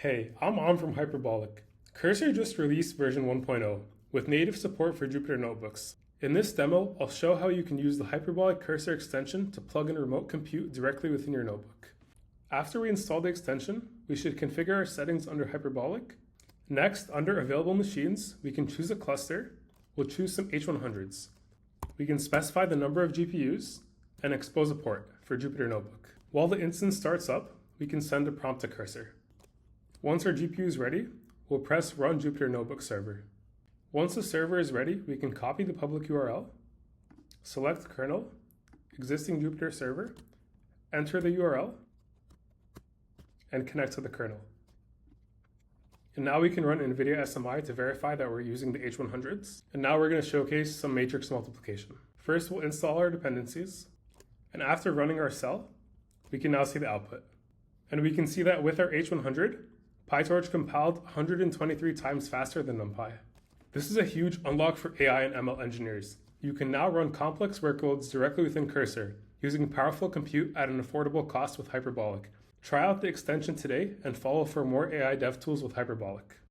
Hey, I'm On from Hyperbolic. Cursor just released version 1.0 with native support for Jupyter notebooks. In this demo, I'll show how you can use the Hyperbolic Cursor extension to plug in remote compute directly within your notebook. After we install the extension, we should configure our settings under Hyperbolic. Next, under Available Machines, we can choose a cluster. We'll choose some H100s. We can specify the number of GPUs and expose a port for Jupyter Notebook. While the instance starts up, we can send a prompt to Cursor. Once our GPU is ready, we'll press Run Jupyter Notebook Server. Once the server is ready, we can copy the public URL, select kernel, existing Jupyter server, enter the URL, and connect to the kernel. And now we can run NVIDIA SMI to verify that we're using the H100s. And now we're going to showcase some matrix multiplication. First, we'll install our dependencies. And after running our cell, we can now see the output. And we can see that with our H100, PyTorch compiled 123 times faster than NumPy. This is a huge unlock for AI and ML engineers. You can now run complex workloads directly within Cursor, using powerful compute at an affordable cost with Hyperbolic. Try out the extension today and follow for more AI dev tools with Hyperbolic.